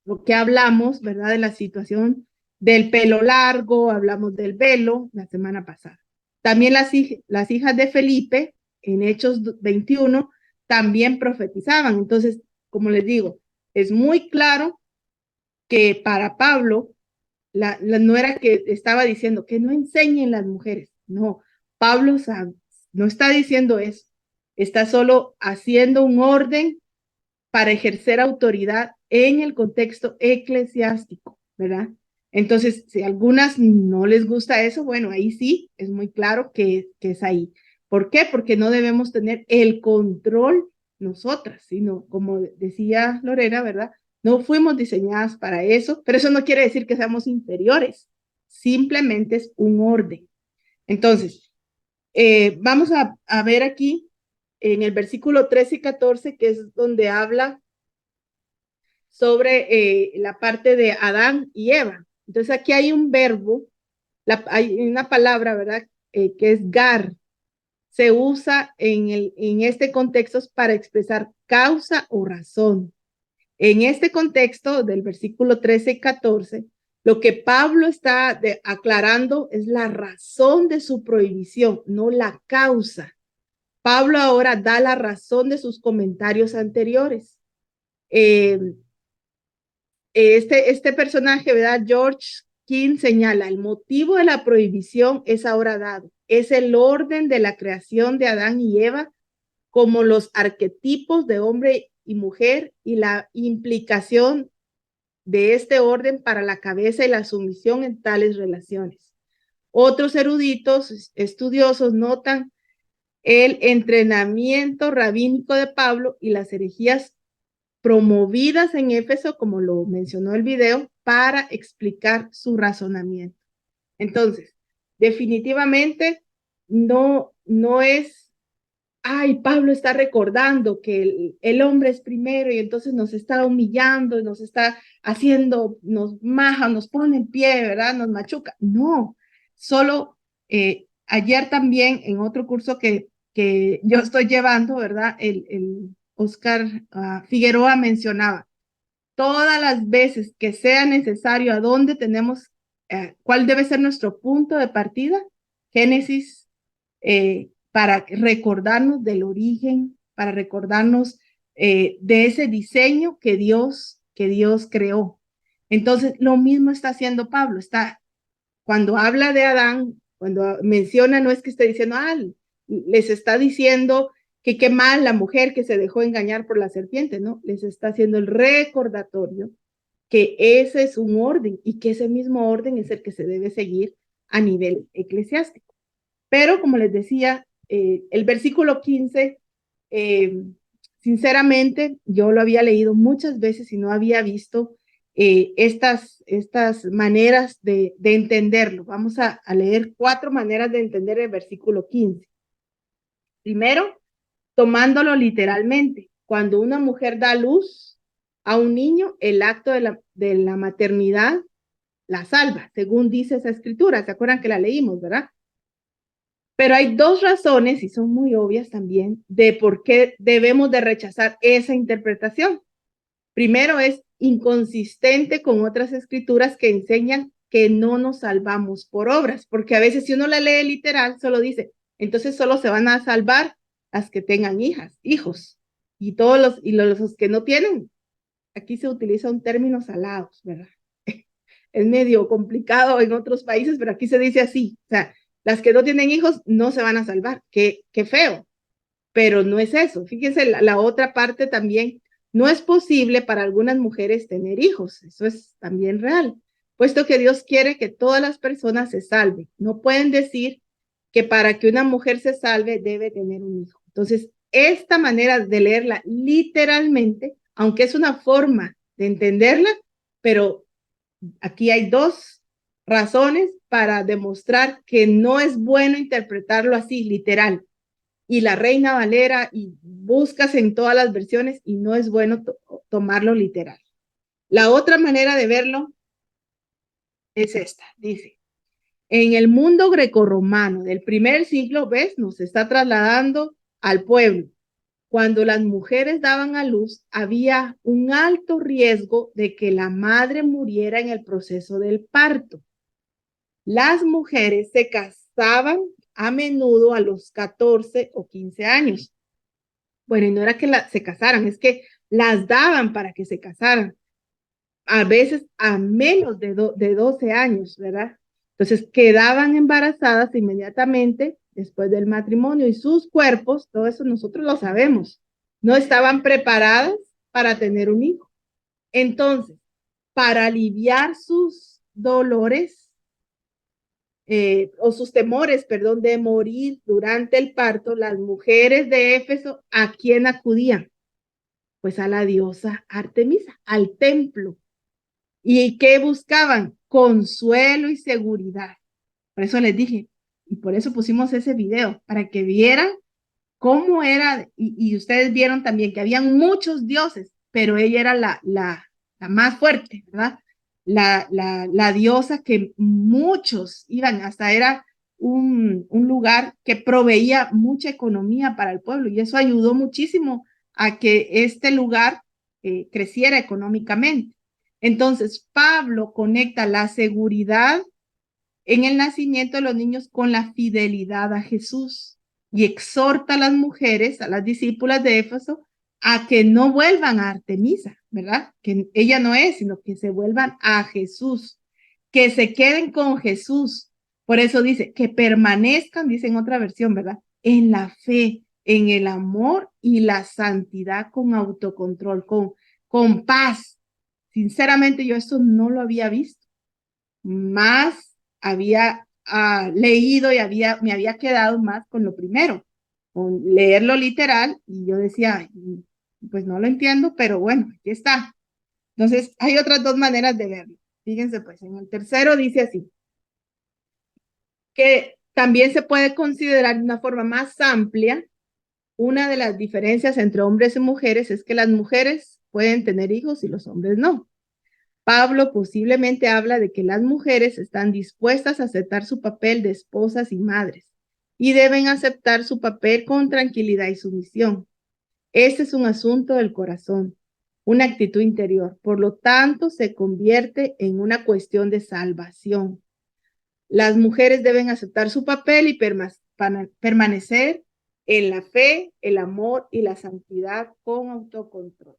Lo que hablamos, ¿verdad? De la situación del pelo largo, hablamos del velo la semana pasada. También las hijas de Felipe, en Hechos 21, también profetizaban. Entonces, como les digo, es muy claro que para Pablo, no era que estaba diciendo que no enseñen las mujeres. No, Pablo no está diciendo eso. Está solo haciendo un orden para ejercer autoridad en el contexto eclesiástico, ¿verdad? Entonces, si a algunas no les gusta eso, bueno, ahí sí, es muy claro que es ahí. ¿Por qué? Porque no debemos tener el control nosotras, sino, como decía Lorena, ¿verdad? No fuimos diseñadas para eso, pero eso no quiere decir que seamos inferiores, simplemente es un orden. Entonces, vamos a ver aquí en el versículo 13 y 14, que es donde habla sobre la parte de Adán y Eva. Entonces aquí hay un verbo, hay una palabra, ¿verdad? Que es gar. Se usa en este contexto para expresar causa o razón. En este contexto del versículo 13 y 14, lo que Pablo está aclarando es la razón de su prohibición, no la causa. Pablo ahora da la razón de sus comentarios anteriores. Este personaje, ¿verdad? George King señala, el motivo de la prohibición es ahora dado. Es el orden de la creación de Adán y Eva como los arquetipos de hombre y mujer y la implicación de este orden para la cabeza y la sumisión en tales relaciones. Otros eruditos, estudiosos, notan el entrenamiento rabínico de Pablo y las herejías promovidas en Éfeso, como lo mencionó el video, para explicar su razonamiento. Entonces, definitivamente no es, ay, Pablo está recordando que el hombre es primero y entonces nos está humillando, nos está haciendo, nos maja, nos pone en pie, ¿verdad? Nos machuca. No, solo ayer también en otro curso que yo estoy llevando, ¿verdad? El Oscar Figueroa mencionaba, todas las veces que sea necesario, a dónde tenemos, cuál debe ser nuestro punto de partida, Génesis, para recordarnos del origen, para recordarnos de ese diseño que Dios creó. Entonces, lo mismo está haciendo Pablo, cuando habla de Adán, cuando menciona, no es que esté diciendo, les está diciendo que qué mal la mujer que se dejó engañar por la serpiente, ¿no? Les está haciendo el recordatorio que ese es un orden y que ese mismo orden es el que se debe seguir a nivel eclesiástico. Pero, como les decía, el versículo 15, sinceramente, yo lo había leído muchas veces y no había visto estas maneras de entenderlo. Vamos a leer 4 maneras de entender el versículo 15. Primero, tomándolo literalmente. Cuando una mujer da luz a un niño, el acto de la maternidad la salva, según dice esa escritura. ¿Se acuerdan que la leímos, verdad? Pero hay 2 razones, y son muy obvias también, de por qué debemos de rechazar esa interpretación. Primero, es inconsistente con otras escrituras que enseñan que no nos salvamos por obras, porque a veces si uno la lee literal, solo dice, entonces solo se van a salvar las que tengan hijos, y todos los que no tienen. Aquí se utiliza un término salados, ¿verdad? Es medio complicado en otros países, pero aquí se dice así, o sea, las que no tienen hijos no se van a salvar, qué feo, pero no es eso. Fíjense, la otra parte también, no es posible para algunas mujeres tener hijos, eso es también real, puesto que Dios quiere que todas las personas se salven. No pueden decir que para que una mujer se salve debe tener un hijo. Entonces, esta manera de leerla literalmente, aunque es una forma de entenderla, pero aquí hay 2 razones para demostrar que no es bueno interpretarlo así, literal. Y la Reina Valera, y buscas en todas las versiones, y no es bueno tomarlo literal. La otra manera de verlo es esta, dice, en el mundo grecorromano del primer siglo, ¿ves? Nos está trasladando al pueblo. Cuando las mujeres daban a luz, había un alto riesgo de que la madre muriera en el proceso del parto. Las mujeres se casaban a menudo a los 14 o 15 años. Bueno, y no era que se casaran, es que las daban para que se casaran. A veces a menos de 12 años, ¿verdad? Entonces quedaban embarazadas inmediatamente después del matrimonio y sus cuerpos, todo eso nosotros lo sabemos, no estaban preparadas para tener un hijo. Entonces, para aliviar sus dolores, o sus temores, perdón, de morir durante el parto, las mujeres de Éfeso, ¿a quién acudían? Pues a la diosa Artemisa, al templo. ¿Y qué buscaban? Consuelo y seguridad. Por eso les dije, y por eso pusimos ese video, para que vieran cómo era, y ustedes vieron también que habían muchos dioses, pero ella era la más fuerte, ¿verdad? La diosa que muchos iban, hasta era un lugar que proveía mucha economía para el pueblo, y eso ayudó muchísimo a que este lugar creciera económicamente. Entonces, Pablo conecta la seguridad en el nacimiento de los niños con la fidelidad a Jesús y exhorta a las mujeres, a las discípulas de Éfeso, a que no vuelvan a Artemisa, ¿verdad? Que ella no es, sino que se vuelvan a Jesús, que se queden con Jesús. Por eso dice, que permanezcan, dice en otra versión, ¿verdad? En la fe, en el amor y la santidad con autocontrol, con paz. Sinceramente, yo esto no lo había visto. Más había leído y me había quedado más con lo primero, con leerlo literal, y yo decía, pues no lo entiendo, pero bueno, aquí está. Entonces, hay otras dos maneras de verlo. Fíjense, pues en el tercero dice así, que también se puede considerar de una forma más amplia. Una de las diferencias entre hombres y mujeres es que las mujeres pueden tener hijos y los hombres no. Pablo posiblemente habla de que las mujeres están dispuestas a aceptar su papel de esposas y madres y deben aceptar su papel con tranquilidad y sumisión. Este es un asunto del corazón, una actitud interior. Por lo tanto, se convierte en una cuestión de salvación. Las mujeres deben aceptar su papel y permanecer en la fe, el amor y la santidad con autocontrol.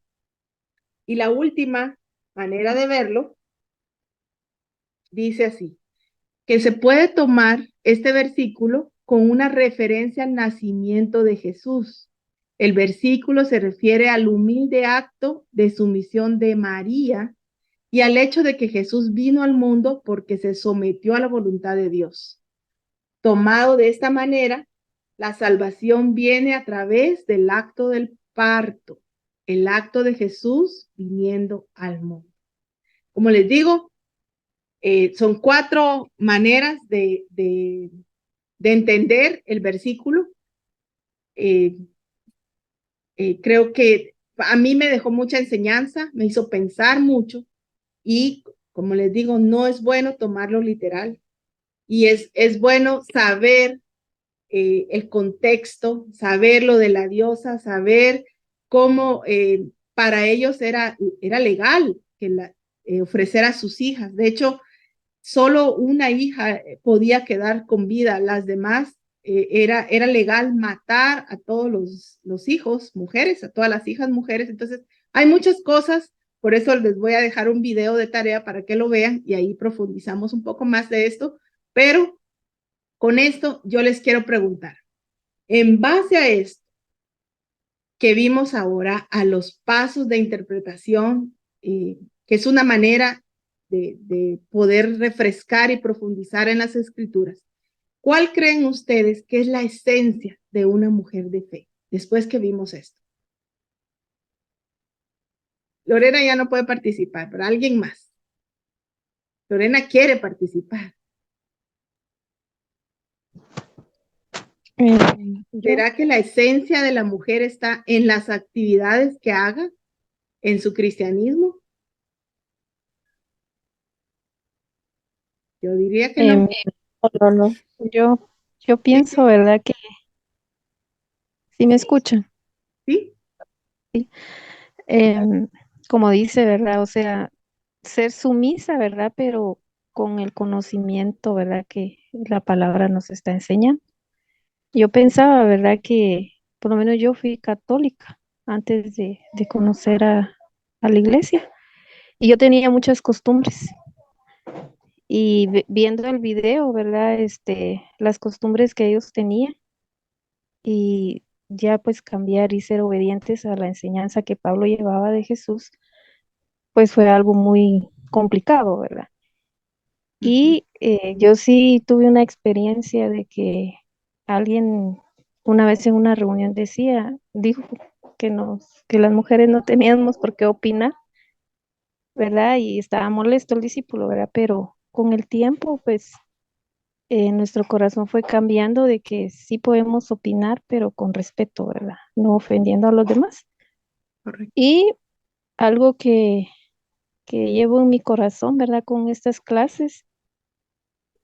Y la última manera de verlo dice así, que se puede tomar este versículo con una referencia al nacimiento de Jesús. El versículo se refiere al humilde acto de sumisión de María y al hecho de que Jesús vino al mundo porque se sometió a la voluntad de Dios. Tomado de esta manera, la salvación viene a través del acto del parto, el acto de Jesús viniendo al mundo. Como les digo, son 4 maneras de entender el versículo. Creo que a mí me dejó mucha enseñanza, me hizo pensar mucho y, como les digo, no es bueno tomarlo literal y es bueno saber el contexto, saber lo de la diosa, saber cómo para ellos era legal que ofrecer a sus hijas. De hecho, solo una hija podía quedar con vida, las demás era legal matar a todos los hijos mujeres, a todas las hijas mujeres. Entonces, hay muchas cosas, por eso les voy a dejar un video de tarea para que lo vean y ahí profundizamos un poco más de esto, pero con esto yo les quiero preguntar, en base a esto que vimos ahora, a los pasos de interpretación, que es una manera de poder refrescar y profundizar en las escrituras, ¿cuál creen ustedes que es la esencia de una mujer de fe después que vimos esto? Lorena ya no puede participar, pero alguien más. Lorena quiere participar. ¿Será que la esencia de la mujer está en las actividades que haga en su cristianismo? Yo diría que no. No. Yo pienso, ¿verdad? Que si me escuchan, ¿Sí? em, como dice, ¿verdad? O sea, ser sumisa, ¿verdad? Pero con el conocimiento, ¿verdad? Que la palabra nos está enseñando. Yo pensaba, ¿verdad? Que por lo menos yo fui católica antes de conocer a la iglesia y yo tenía muchas costumbres. Y viendo el video, ¿verdad? Las costumbres que ellos tenían y ya pues cambiar y ser obedientes a la enseñanza que Pablo llevaba de Jesús, pues fue algo muy complicado, ¿verdad? Y yo sí tuve una experiencia de que alguien una vez en una reunión dijo que las mujeres no teníamos por qué opinar, ¿verdad? Y estaba molesto el discípulo, ¿verdad? Pero con el tiempo, pues nuestro corazón fue cambiando de que sí podemos opinar, pero con respeto, ¿verdad? No ofendiendo a los demás. Correcto. Y algo que llevo en mi corazón, ¿verdad? Con estas clases,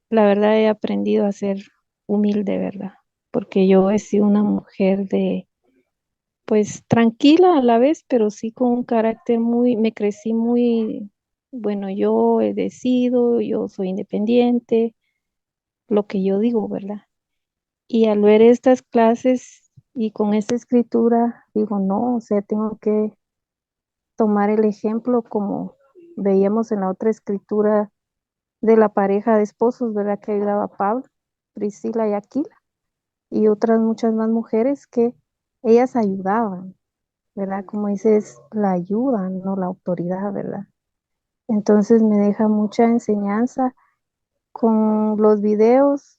la verdad he aprendido a ser humilde, ¿verdad? Porque yo he sido una mujer pues tranquila a la vez, pero sí con un carácter me crecí muy, bueno, yo he decidido, yo soy independiente, lo que yo digo, ¿verdad? Y al ver estas clases y con esta escritura, digo, no, o sea, tengo que tomar el ejemplo como veíamos en la otra escritura de la pareja de esposos, ¿verdad? Que ayudaba a Pablo, Priscila y Aquila, y otras muchas más mujeres que ellas ayudaban, ¿verdad? Como dices, la ayuda, no la autoridad, ¿verdad? Entonces me deja mucha enseñanza con los videos,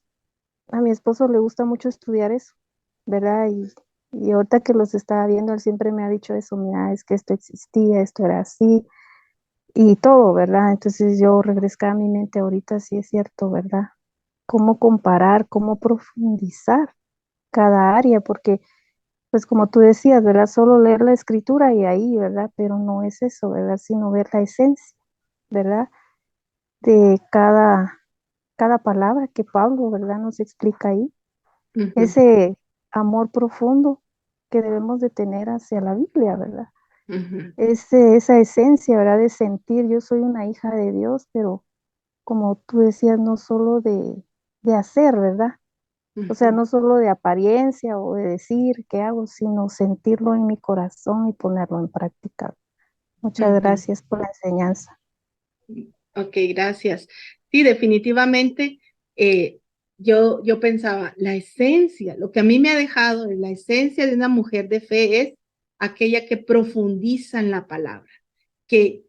a mi esposo le gusta mucho estudiar eso, ¿verdad? Y ahorita que los estaba viendo, él siempre me ha dicho eso, mira, es que esto existía, esto era así, y todo, ¿verdad? Entonces yo regresé a mi mente ahorita, sí es cierto, ¿verdad? Cómo comparar, cómo profundizar cada área, porque pues como tú decías, ¿verdad? Solo leer la escritura y ahí, ¿verdad? Pero no es eso, ¿verdad? Sino ver la esencia, ¿verdad? De cada palabra que Pablo, ¿verdad? Nos explica ahí. Ujú, Ese amor profundo que debemos de tener hacia la Biblia, ¿verdad? ujú, Esa esencia, ¿verdad? De sentir, yo soy una hija de Dios, pero como tú decías, no solo de hacer, ¿verdad? O sea, ujú, no solo de apariencia o de decir qué hago, sino sentirlo en mi corazón y ponerlo en práctica. Muchas ujú. gracias por la enseñanza. Ok, gracias. Sí, definitivamente, yo pensaba, la esencia, lo que a mí me ha dejado, la esencia de una mujer de fe es aquella que profundiza en la palabra, que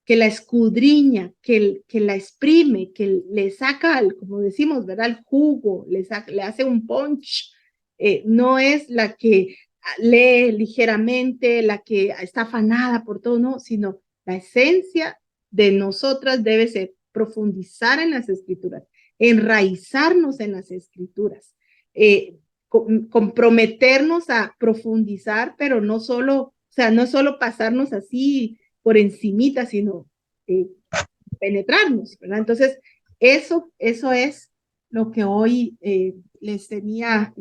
que la escudriña, que la exprime, que le saca, como decimos, ¿verdad? El jugo, le hace un punch. No es la que lee ligeramente, la que está afanada por todo, no, sino la esencia de nosotras debe ser profundizar en las escrituras, enraizarnos en las escrituras, comprometernos a profundizar, pero no solo, o sea, no solo pasarnos así por encimita, sino eh, penetrarnos, ¿verdad? Entonces, eso es lo que hoy les tenía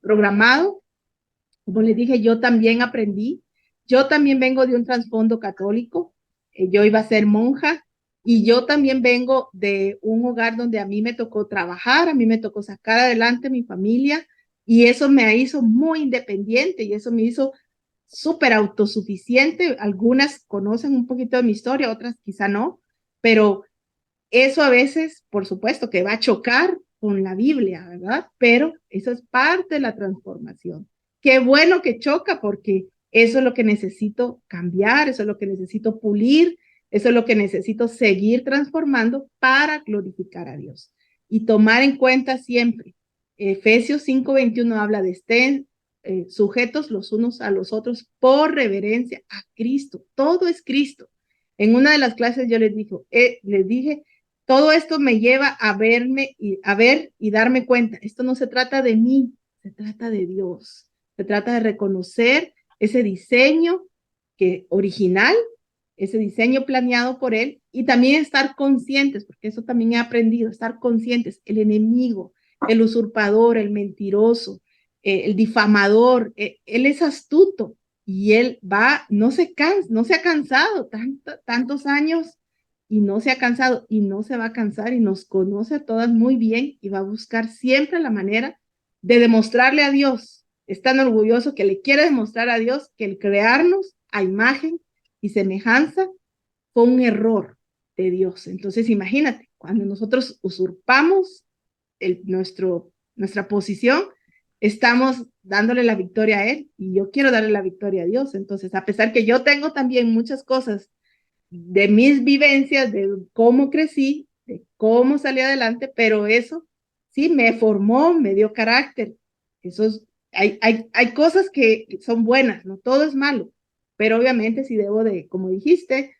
programado. Como les dije, yo también aprendí, yo también vengo de un trasfondo católico, yo iba a ser monja y yo también vengo de un hogar donde a mí me tocó trabajar, a mí me tocó sacar adelante mi familia y eso me hizo muy independiente y eso me hizo súper autosuficiente. Algunas conocen un poquito de mi historia, otras quizá no, pero eso a veces, por supuesto, que va a chocar con la Biblia, ¿verdad? Pero eso es parte de la transformación. Qué bueno que choca porque eso es lo que necesito cambiar, eso es lo que necesito pulir, eso es lo que necesito seguir transformando para glorificar a Dios. Y tomar en cuenta siempre, Efesios 5:21 habla de estén sujetos los unos a los otros por reverencia a Cristo. Todo es Cristo. En una de las clases yo les dije todo esto me lleva a verme y a ver y darme cuenta. Esto no se trata de mí, se trata de Dios. Se trata de reconocer ese diseño que original, ese diseño planeado por él y también estar conscientes, porque eso también he aprendido, estar conscientes, el enemigo, el usurpador, el mentiroso, el difamador, él es astuto y él va, no se ha cansado tantos años y no se ha cansado y no se va a cansar y nos conoce a todas muy bien y va a buscar siempre la manera de demostrarle a Dios. Es tan orgulloso que le quiere demostrar a Dios que el crearnos a imagen y semejanza fue un error de Dios. Entonces, imagínate, cuando nosotros usurpamos nuestra posición, estamos dándole la victoria a Él y yo quiero darle la victoria a Dios. Entonces, a pesar que yo tengo también muchas cosas de mis vivencias, de cómo crecí, de cómo salí adelante, pero eso sí me formó, me dio carácter. Eso es, hay cosas que son buenas, no todo es malo, pero obviamente sí debo de, como dijiste,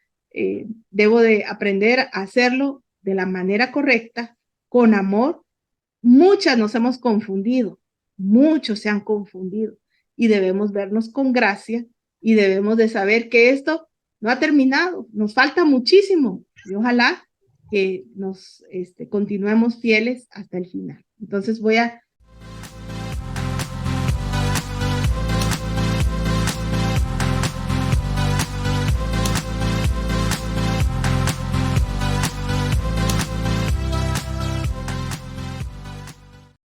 debo de aprender a hacerlo de la manera correcta, con amor. Muchas nos hemos confundido, muchos se han confundido y debemos vernos con gracia y debemos de saber que esto no ha terminado, nos falta muchísimo y ojalá que nos continuemos fieles hasta el final. Entonces voy a